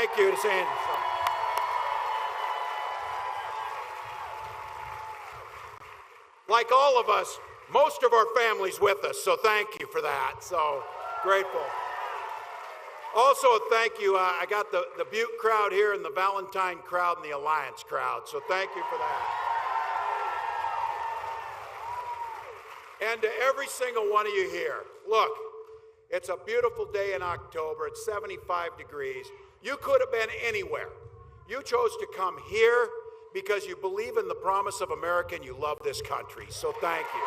thank you to saying. Like all of us, most of our family's with us, so thank you for that. So grateful. Also, thank you. I got the Butte crowd here and the Valentine crowd and the Alliance crowd, so thank you for that. And to every single one of you here, look, it's a beautiful day in October. It's 75 degrees. You could have been anywhere. You chose to come here because you believe in the promise of America and you love this country. So thank you.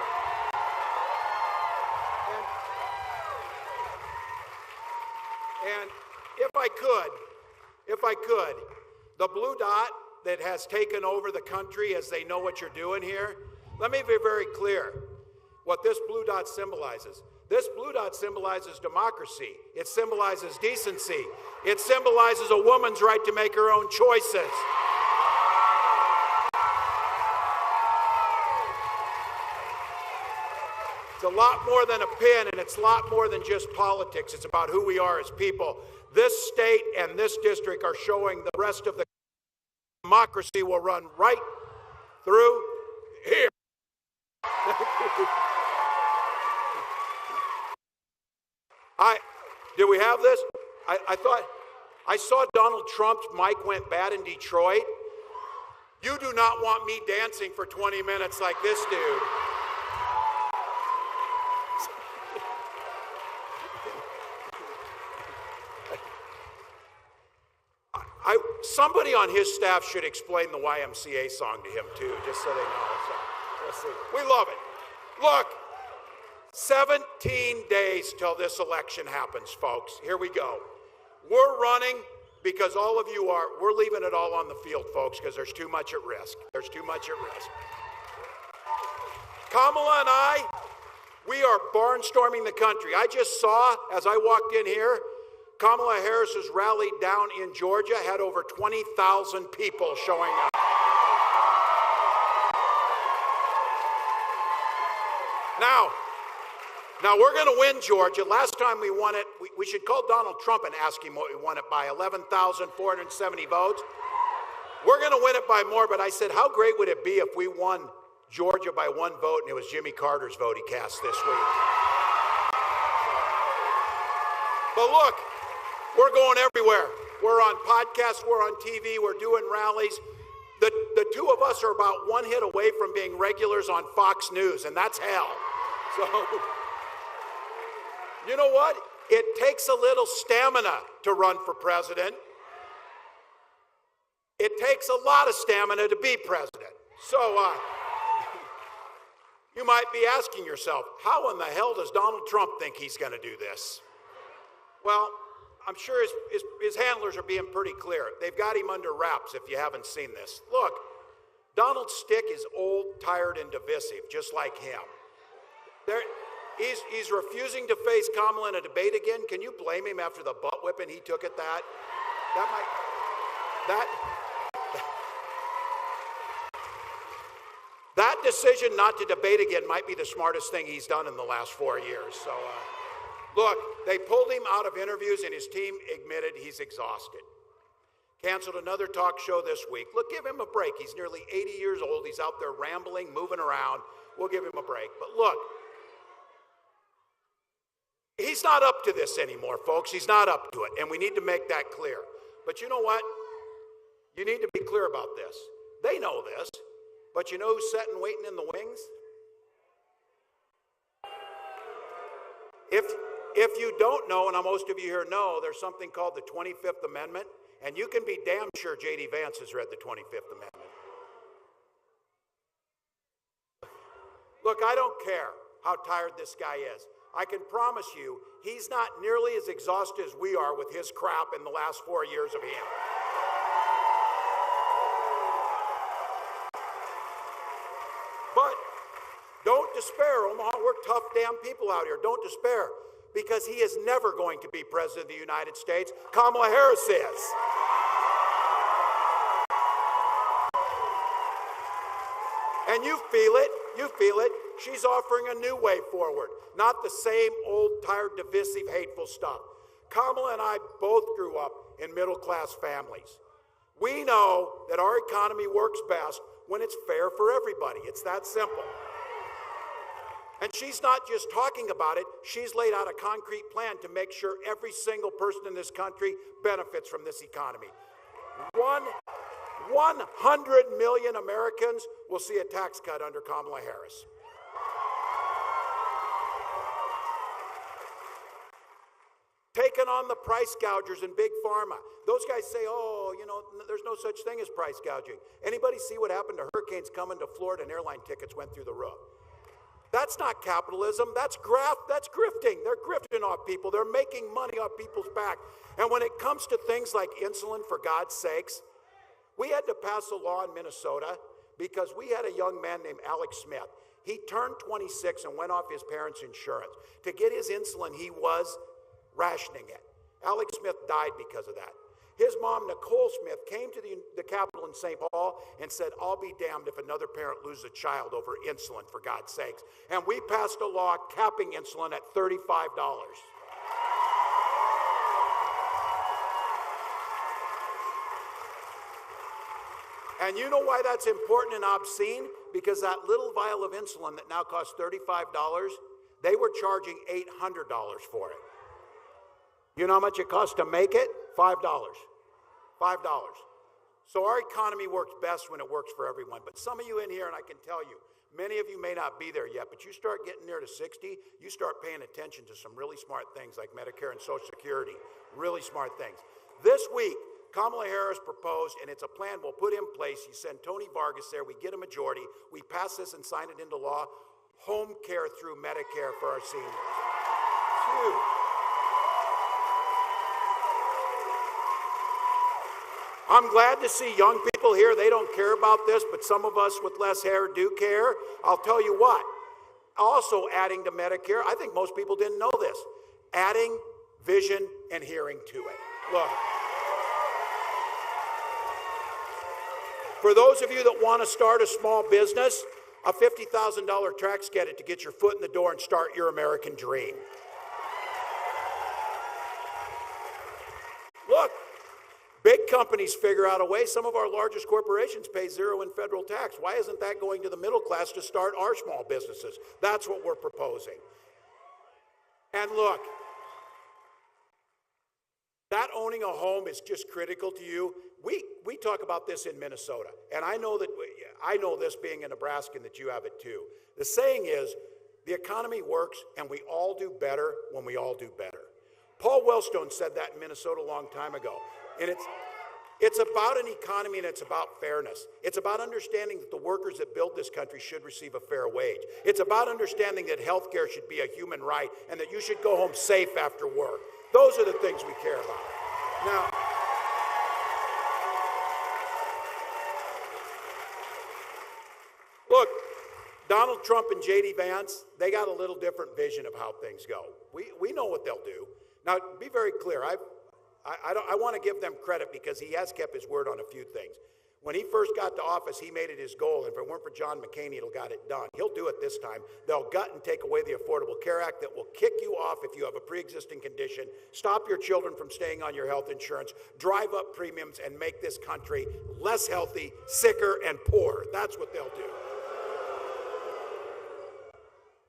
And if I could, the blue dot that has taken over the country as they know what you're doing here, let me be very clear what this blue dot symbolizes. This blue dot symbolizes democracy. It symbolizes decency. It symbolizes a woman's right to make her own choices. It's a lot more than a pin, and it's a lot more than just politics. It's about who we are as people. This state and this district are showing the rest of the democracy will run right through here. Did we have this? I thought, I saw Donald Trump's mic went bad in Detroit. You do not want me dancing for 20 minutes like this dude. Somebody on his staff should explain the YMCA song to him too, just so they know. So, let's see. We love it. Look, 17 days till this election happens, folks. Here we go. We're running because all of you are. We're leaving it all on the field, folks, because there's too much at risk. There's too much at risk. Kamala and I, we are barnstorming the country. I just saw, as I walked in here, Kamala Harris's rally down in Georgia had over 20,000 people showing up. Now we're going to win Georgia. Last time we won it, we should call Donald Trump and ask him what we won it by, 11,470 votes. We're going to win it by more, but I said, how great would it be if we won Georgia by one vote and it was Jimmy Carter's vote he cast this week? But look, we're going everywhere. We're on podcasts, we're on TV, we're doing rallies. The two of us are about one hit away from being regulars on Fox News, and that's hell. So, you know what? It takes a little stamina to run for president. It takes a lot of stamina to be president. So, you might be asking yourself, how in the hell does Donald Trump think he's going to do this? Well, I'm sure his handlers are being pretty clear. They've got him under wraps if you haven't seen this. Look, Donald's stick is old, tired, and divisive, just like him. He's refusing to face Kamala in a debate again. Can you blame him after the butt whipping he took at that? That decision not to debate again might be the smartest thing he's done in the last 4 years. So, look, they pulled him out of interviews and his team admitted he's exhausted. Canceled another talk show this week. Look, give him a break. He's nearly 80 years old. He's out there rambling, moving around. We'll give him a break. But look, he's not up to this anymore, folks. He's not up to it, and we need to make that clear. But you know what? You need to be clear about this. They know this, but you know who's sitting waiting in the wings? If you don't know, and most of you here know, there's something called the 25th Amendment, and you can be damn sure J.D. Vance has read the 25th Amendment. Look, I don't care how tired this guy is. I can promise you, he's not nearly as exhausted as we are with his crap in the last 4 years of him. But don't despair, Omaha. We're tough damn people out here. Don't despair, because he is never going to be president of the United States. Kamala Harris is. And you feel it. You feel it. She's offering a new way forward, not the same old, tired, divisive, hateful stuff. Kamala and I both grew up in middle-class families. We know that our economy works best when it's fair for everybody. It's that simple. And she's not just talking about it, she's laid out a concrete plan to make sure every single person in this country benefits from this economy. 100 million Americans will see a tax cut under Kamala Harris. Taking on the price gougers in Big Pharma. Those guys say, oh, you know, there's no such thing as price gouging. Anybody see what happened to hurricanes coming to Florida and airline tickets went through the roof? That's not capitalism, that's grifting. They're grifting off people. They're making money off people's back. And when it comes to things like insulin, for God's sakes, we had to pass a law in Minnesota because we had a young man named Alex Smith. He turned 26 and went off his parents' insurance. To get his insulin, he was rationing it. Alex Smith died because of that. His mom, Nicole Smith, came to the Capitol in St. Paul and said, I'll be damned if another parent loses a child over insulin, for God's sakes. And we passed a law capping insulin at $35. And you know why that's important and obscene? Because that little vial of insulin that now costs $35, they were charging $800 for it. You know how much it costs to make it? $5. So our economy works best when it works for everyone. But some of you in here, and I can tell you, many of you may not be there yet, but you start getting near to 60, you start paying attention to some really smart things like Medicare and Social Security. Really smart things. This week, Kamala Harris proposed, and it's a plan we'll put in place. You send Tony Vargas there, we get a majority, we pass this and sign it into law, home care through Medicare for our seniors. Huge. I'm glad to see young people here. They don't care about this, but some of us with less hair do care. I'll tell you what, also adding to Medicare, I think most people didn't know this, adding vision and hearing to it. Look, for those of you that want to start a small business, a $50,000 tax credit to get your foot in the door and start your American dream. Look, big companies figure out a way. Some of our largest corporations pay zero in federal tax. Why isn't that going to the middle class to start our small businesses? That's what we're proposing. And look, that owning a home is just critical to you. We talk about this in Minnesota, and I know this being a Nebraskan that you have it too. The saying is, the economy works, and we all do better when we all do better. Paul Wellstone said that in Minnesota a long time ago. And it's about an economy and it's about fairness. It's about understanding that the workers that built this country should receive a fair wage. It's about understanding that health care should be a human right and that you should go home safe after work. Those are the things we care about. Now, look, Donald Trump and J.D. Vance, they got a little different vision of how things go. We know what they'll do. Now, be very clear. I want to give them credit because he has kept his word on a few things. When he first got to office, he made it his goal, and if it weren't for John McCain, he'd have got it done. He'll do it this time. They'll gut and take away the Affordable Care Act that will kick you off if you have a pre-existing condition, stop your children from staying on your health insurance, drive up premiums, and make this country less healthy, sicker, and poorer. That's what they'll do.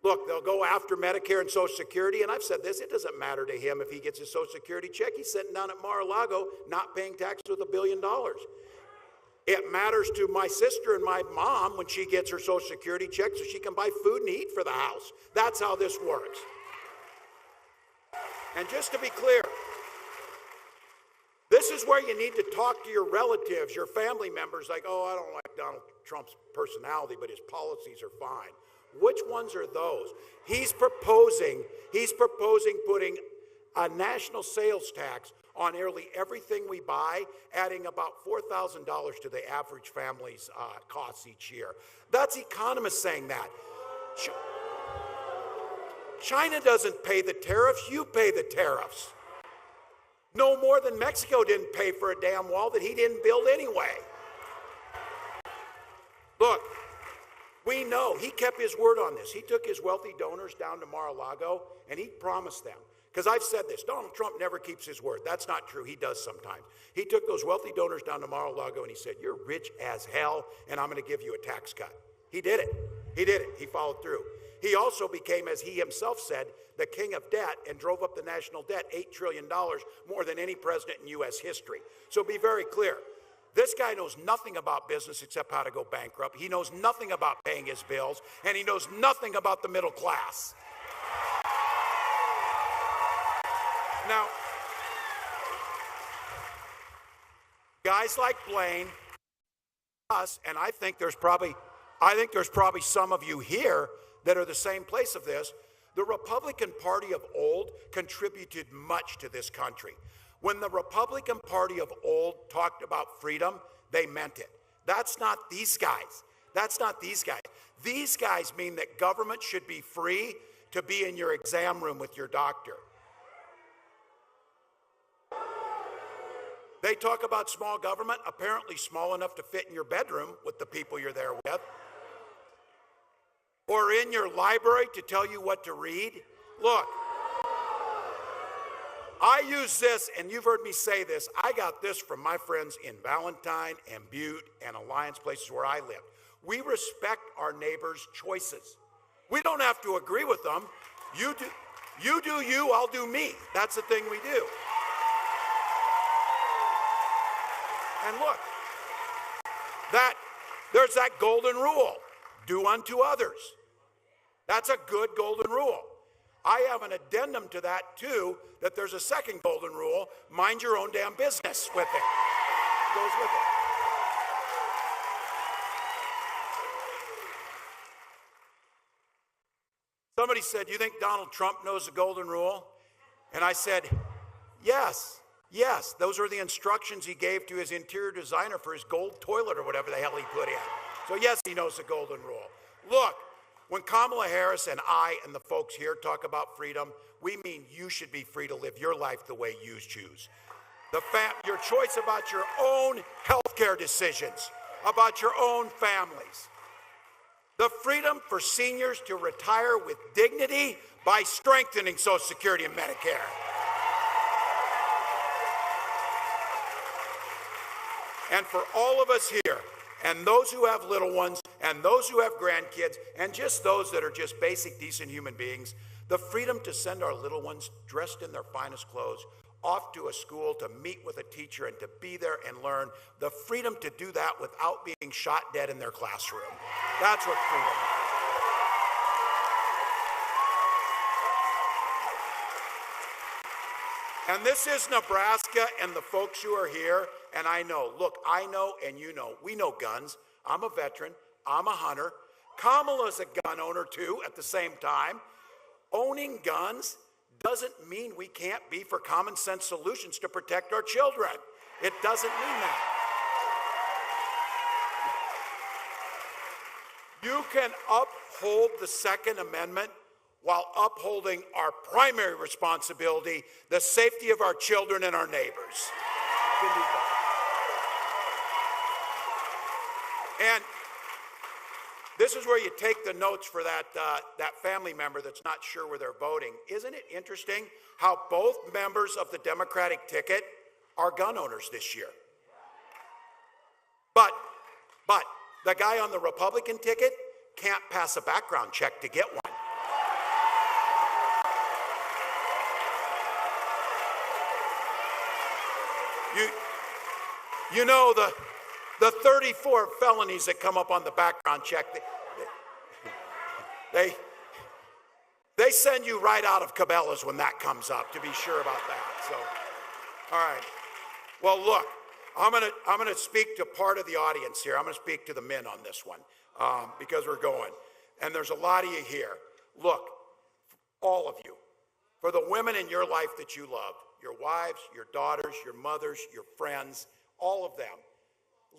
Look, they'll go after Medicare and Social Security, and I've said this, it doesn't matter to him if he gets his Social Security check. He's sitting down at Mar-a-Lago not paying taxes with $1 billion. It matters to my sister and my mom when she gets her Social Security check so she can buy food and eat for the house. That's how this works. And just to be clear, this is where you need to talk to your relatives, your family members, like, oh, I don't like Donald Trump's personality, but his policies are fine. Which ones are those? He's proposing putting a national sales tax on nearly everything we buy, adding about $4,000 to the average family's costs each year. That's economists saying that. China doesn't pay the tariffs, you pay the tariffs. No more than Mexico didn't pay for a damn wall that he didn't build anyway. Look, we know he kept his word on this. He took his wealthy donors down to Mar-a-Lago and he promised them, Because I've said this, Donald Trump never keeps his word. That's not true. He does sometimes. He took those wealthy donors down to Mar-a-Lago and he said, you're rich as hell and I'm going to give you a tax cut. He did it. He did it. He followed through. He also became, as he himself said, the king of debt and drove up the national debt $8 trillion more than any president in U.S. history. So be very clear. This guy knows nothing about business except how to go bankrupt. He knows nothing about paying his bills, and he knows nothing about the middle class. Now, guys like Blaine, us, and I think there's probably some of you here that are the same place of this. The Republican Party of old contributed much to this country. When the Republican Party of old talked about freedom, they meant it. That's not these guys. That's not these guys. These guys mean that government should be free to be in your exam room with your doctor. They talk about small government, apparently small enough to fit in your bedroom with the people you're there with, or in your library to tell you what to read. Look, I use this, and you've heard me say this, I got this from my friends in Valentine and Butte and Alliance, places where I live. We respect our neighbors' choices. We don't have to agree with them. You do you, I'll do me. That's the thing we do. And look, there's that golden rule, do unto others. That's a good golden rule. I have an addendum to that too, that there's a second golden rule, mind your own damn business with it. Goes with it. Somebody said, you think Donald Trump knows the golden rule? And I said, yes. Yes, those are the instructions he gave to his interior designer for his gold toilet or whatever the hell he put in. So yes, he knows the golden rule. Look, when Kamala Harris and I and the folks here talk about freedom, we mean you should be free to live your life the way you choose. Your choice about your own health care decisions, about your own families. The freedom for seniors to retire with dignity by strengthening Social Security and Medicare. And for all of us here, and those who have little ones, and those who have grandkids, and just those that are just basic, decent human beings, the freedom to send our little ones dressed in their finest clothes off to a school to meet with a teacher and to be there and learn, the freedom to do that without being shot dead in their classroom. That's what freedom is. And this is Nebraska and the folks who are here, and I know, look, I know and you know, we know guns. I'm a veteran, I'm a hunter. Kamala's a gun owner too at the same time. Owning guns doesn't mean we can't be for common sense solutions to protect our children. It doesn't mean that. You can uphold the Second Amendment while upholding our primary responsibility, the safety of our children and our neighbors. You can do that. And this is where you take the notes for that family member that's not sure where they're voting. Isn't it interesting how both members of the Democratic ticket are gun owners this year? But the guy on the Republican ticket can't pass a background check to get one. You know the 34 felonies that come up on the background check, they send you right out of Cabela's when that comes up, to be sure about that. So, all right. Well, look, I'm gonna speak to part of the audience here. I'm gonna speak to the men on this one because we're going, and there's a lot of you here. Look, all of you, for the women in your life that you love, your wives, your daughters, your mothers, your friends, all of them.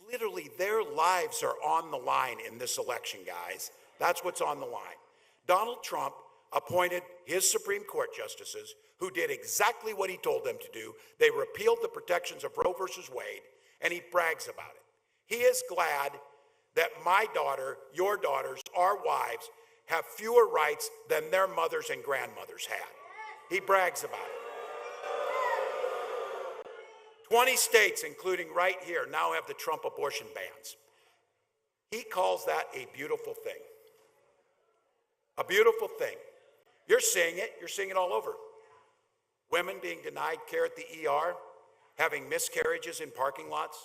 Literally, their lives are on the line in this election, guys. That's what's on the line. Donald Trump appointed his Supreme Court justices who did exactly what he told them to do. They repealed the protections of Roe versus Wade, and he brags about it. He is glad that my daughter, your daughters, our wives have fewer rights than their mothers and grandmothers had. He brags about it. 20 states, including right here, now have the Trump abortion bans. He calls that a beautiful thing. A beautiful thing. You're seeing it. You're seeing it all over. Women being denied care at the ER, having miscarriages in parking lots.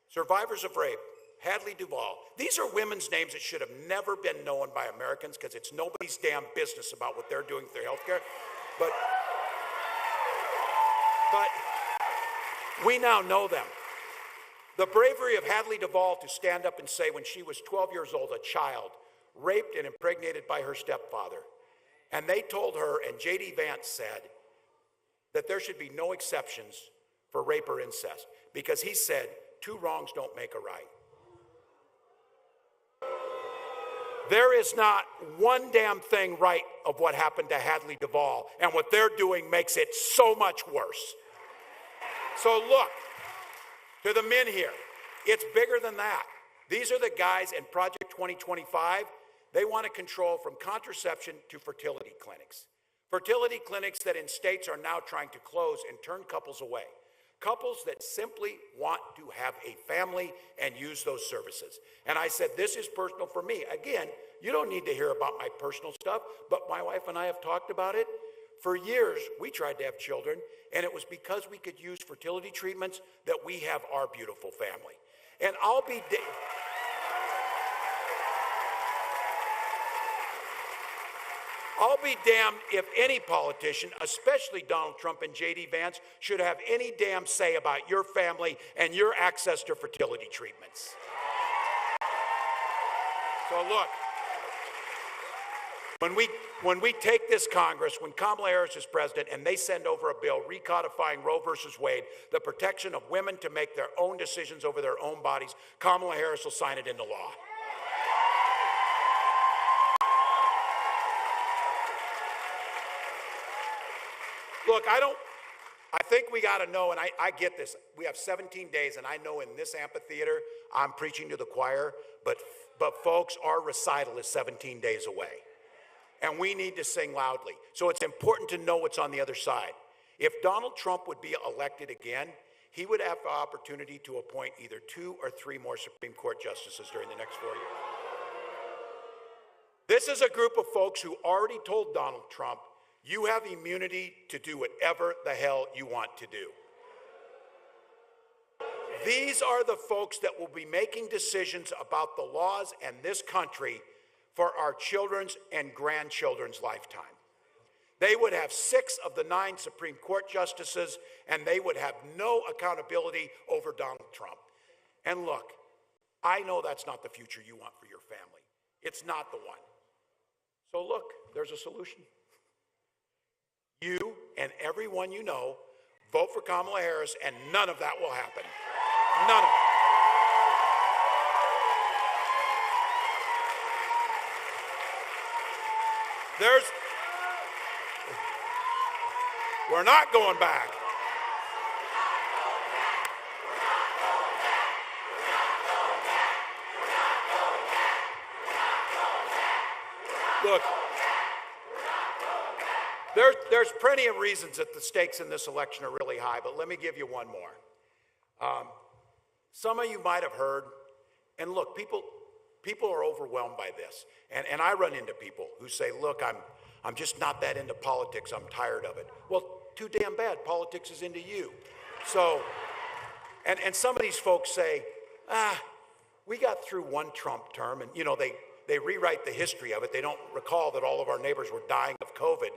Survivors of rape, Hadley Duvall. These are women's names that should have never been known by Americans because it's nobody's damn business about what they're doing with their health care. But we now know them. The bravery of Hadley Duvall to stand up and say when she was 12 years old, a child, raped and impregnated by her stepfather. And they told her, and J.D. Vance said, that there should be no exceptions for rape or incest because he said, 2 wrongs don't make a right. There is not one damn thing right of what happened to Hadley Duvall, and what they're doing makes it so much worse. So look, to the men here, it's bigger than that. These are the guys in Project 2025. They want to control from contraception to fertility clinics. Fertility clinics that in states are now trying to close and turn couples away. Couples that simply want to have a family and use those services. And I said, this is personal for me. Again, you don't need to hear about my personal stuff, but my wife and I have talked about it. For years, we tried to have children, and it was because we could use fertility treatments that we have our beautiful family. And I'll be damned if any politician, especially Donald Trump and J.D. Vance, should have any damn say about your family and your access to fertility treatments. So look, when we take this Congress, when Kamala Harris is president and they send over a bill recodifying Roe versus Wade, the protection of women to make their own decisions over their own bodies, Kamala Harris will sign it into law. Look, I think we got to know, and I get this. We have 17 days, and I know in this amphitheater, I'm preaching to the choir, but folks, our recital is 17 days away. And we need to sing loudly. So it's important to know what's on the other side. If Donald Trump would be elected again, he would have the opportunity to appoint either 2 or 3 more Supreme Court justices during the next 4 years. This is a group of folks who already told Donald Trump, you have immunity to do whatever the hell you want to do. These are the folks that will be making decisions about the laws in this country for our children's and grandchildren's lifetime. They would have 6 of the 9 Supreme Court justices, and they would have no accountability over Donald Trump. And look, I know that's not the future you want for your family. It's not the one. So look, there's a solution. You and everyone you know vote for Kamala Harris, and none of that will happen. None of it. We're not going back. Look, there's plenty of reasons that the stakes in this election are really high, but let me give you one more. Some of you might have heard, and look, people are overwhelmed by this. And I run into people who say, look, I'm just not that into politics. I'm tired of it. Well, too damn bad. Politics is into you. So, and some of these folks say, we got through one Trump term, and they rewrite the history of it. They don't recall that all of our neighbors were dying of COVID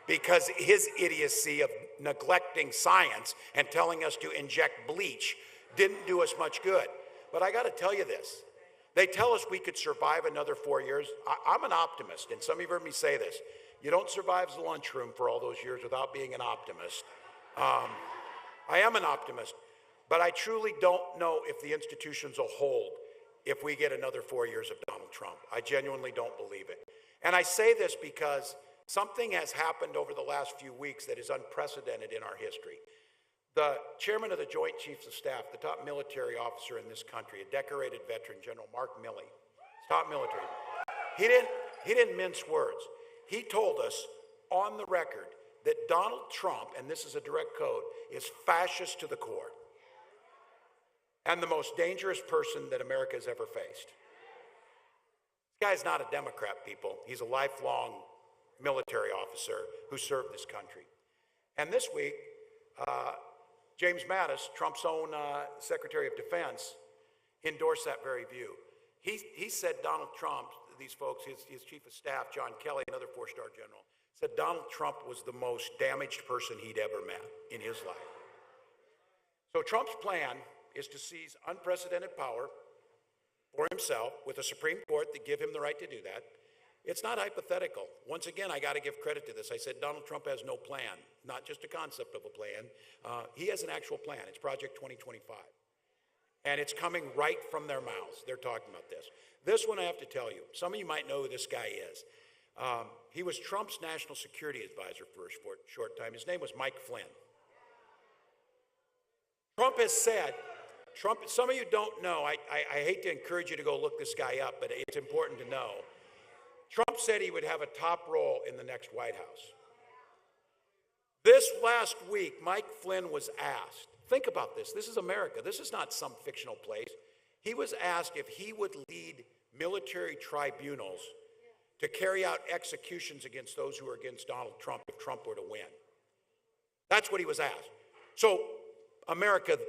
because his idiocy of neglecting science and telling us to inject bleach didn't do us much good. But I got to tell you this. They tell us we could survive another 4 years. I'm an optimist, and some of you have heard me say this. You don't survive the lunchroom for all those years without being an optimist. I am an optimist, but I truly don't know if the institutions will hold if we get another 4 years of Donald Trump. I genuinely don't believe it. And I say this because something has happened over the last few weeks that is unprecedented in our history. The chairman of the Joint Chiefs of Staff, the top military officer in this country, a decorated veteran, General Mark Milley, top military, he didn't mince words. He told us on the record that Donald Trump, and this is a direct quote, is fascist to the core and the most dangerous person that America has ever faced. This guy's not a Democrat, people. He's a lifelong military officer who served this country. And this week, James Mattis, Trump's own Secretary of Defense, endorsed that very view. He said Donald Trump, these folks, his chief of staff, John Kelly, another four-star general, said Donald Trump was the most damaged person he'd ever met in his life. So Trump's plan is to seize unprecedented power for himself with a Supreme Court that give him the right to do that. It's not hypothetical. Once again, I got to give credit to this. I said Donald Trump has no plan, not just a concept of a plan. He has an actual plan. It's Project 2025. And it's coming right from their mouths. They're talking about this. This one I have to tell you. Some of you might know who this guy is. He was Trump's national security advisor for a short time. His name was Mike Flynn. Trump has said, some of you don't know, I hate to encourage you to go look this guy up, but it's important to know. Trump said he would have a top role in the next White House. This last week, Mike Flynn was asked, think about this, this is America, this is not some fictional place. He was asked if he would lead military tribunals to carry out executions against those who are against Donald Trump if Trump were to win. That's what he was asked. So, America,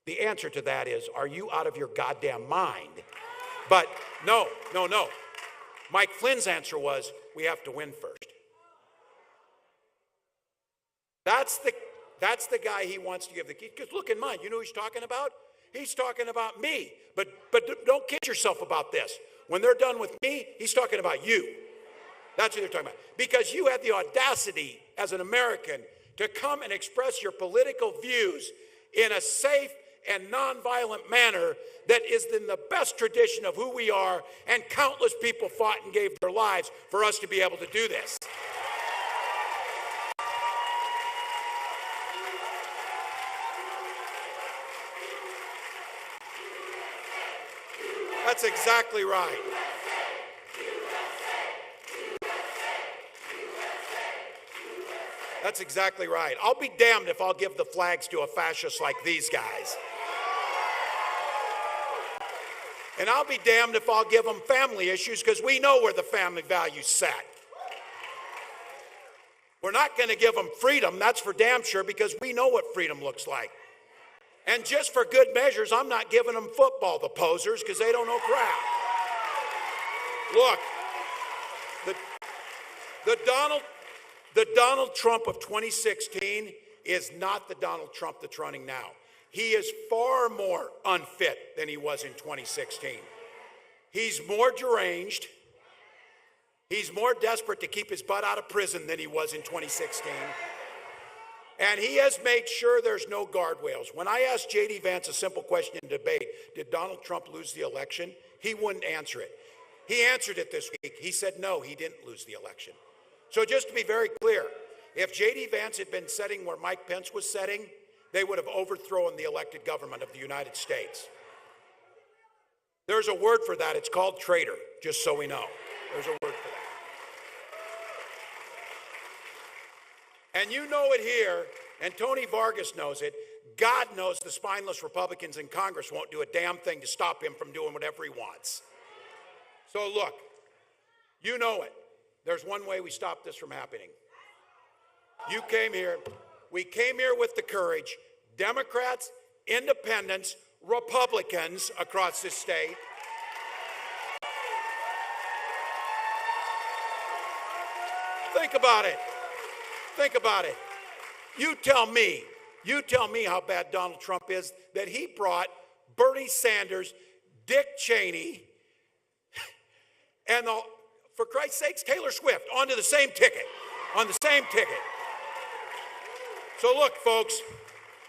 the answer to that is, are you out of your goddamn mind? But no. Mike Flynn's answer was, we have to win first. That's the guy he wants to give the key. Because look in mind, you know who he's talking about? He's talking about me. But don't kid yourself about this. When they're done with me, he's talking about you. That's what they're talking about. Because you had the audacity as an American to come and express your political views in a safe and nonviolent manner that is in the best tradition of who we are, and countless people fought and gave their lives for us to be able to do this. That's exactly right. That's exactly right. I'll be damned if I'll give the flags to a fascist like these guys. And I'll be damned if I'll give them family issues, because we know where the family value's set. We're not going to give them freedom, that's for damn sure, because we know what freedom looks like. And just for good measures, I'm not giving them football, the posers, because they don't know crap. Look, the Donald Trump of 2016 is not the Donald Trump that's running now. He is far more unfit than he was in 2016. He's more deranged. He's more desperate to keep his butt out of prison than he was in 2016. And he has made sure there's no guardrails. When I asked J.D. Vance a simple question in debate, did Donald Trump lose the election? He wouldn't answer it. He answered it this week. He said, no, he didn't lose the election. So just to be very clear, if J.D. Vance had been sitting where Mike Pence was sitting, they would have overthrown the elected government of the United States. There's a word for that. It's called traitor, just so we know. There's a word for that. And you know it here, and Tony Vargas knows it. God knows the spineless Republicans in Congress won't do a damn thing to stop him from doing whatever he wants. So look, you know it. There's one way we stop this from happening. You came here. We came here with the courage. Democrats, independents, Republicans across this state. Think about it. Think about it. You tell me how bad Donald Trump is, that he brought Bernie Sanders, Dick Cheney, and for Christ's sakes, Taylor Swift onto the same ticket, on the same ticket. So look, folks,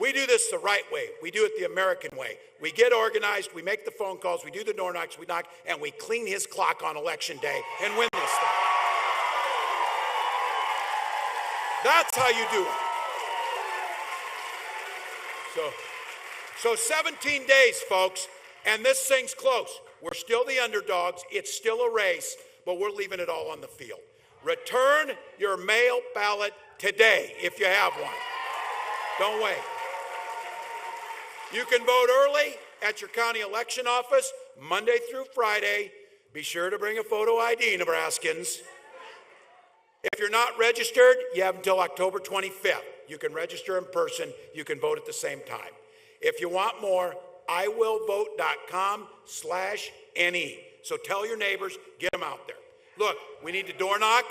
we do this the right way. We do it the American way. We get organized, we make the phone calls, we do the door knocks, we knock, and we clean his clock on election day and win this thing. That's how you do it. So 17 days, folks, and this thing's close. We're still the underdogs. It's still a race, but we're leaving it all on the field. Return your mail ballot today if you have one. Don't wait. You can vote early at your county election office Monday through Friday. Be sure to bring a photo ID, Nebraskans. If you're not registered, you have until October 25th. You can register in person. You can vote at the same time. If you want more, iwillvote.com/NE. So tell your neighbors, get them out there. Look, we need to door knock.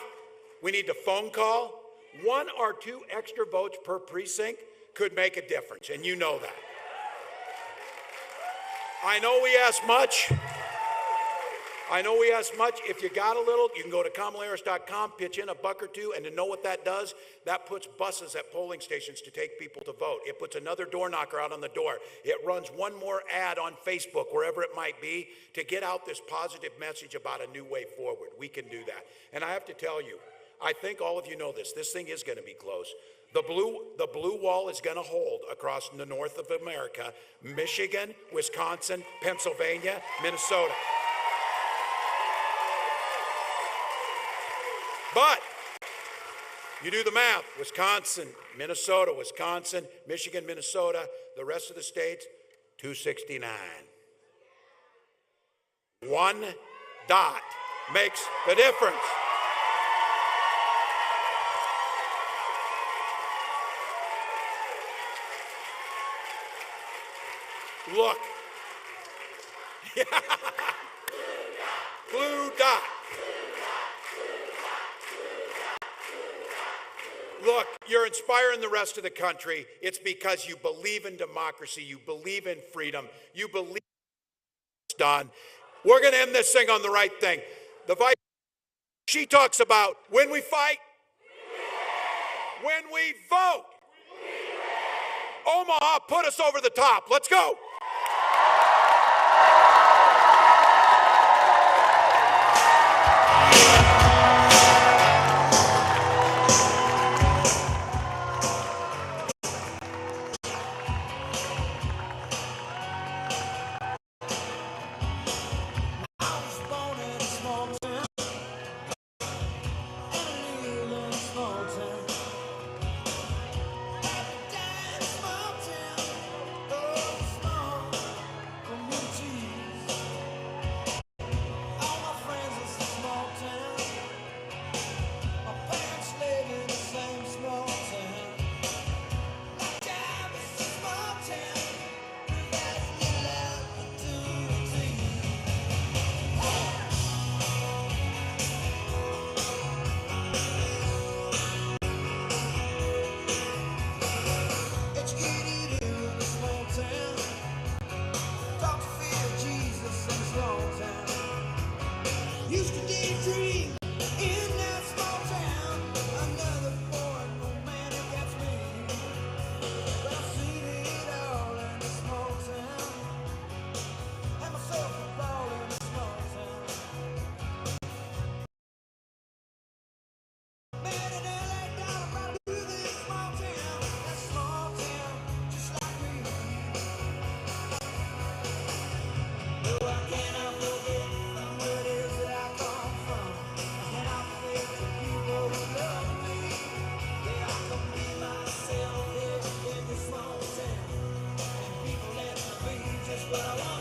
We need to phone call. 1 or 2 extra votes per precinct could make a difference, and you know that. I know we ask much. If you got a little, you can go to KamalaHarris.com, pitch in $1 or $2, and to know what that does, that puts buses at polling stations to take people to vote. It puts another door knocker out on the door. It runs one more ad on Facebook, wherever it might be, to get out this positive message about a new way forward. We can do that. And I have to tell you, I think all of you know this. This thing is going to be close. The blue wall is going to hold across the north of America, Michigan, Wisconsin, Pennsylvania, Minnesota. But you do the math, Wisconsin, Minnesota, Wisconsin, Michigan, Minnesota, the rest of the states, 269. 1 dot makes the difference. Look. Blue dot. Look, you're inspiring the rest of the country. It's because you believe in democracy. You believe in freedom. You believe it's done. We're going to end this thing on the right thing. The vice, she talks about when we fight, when we vote. Omaha put us over the top. Let's go. What I want.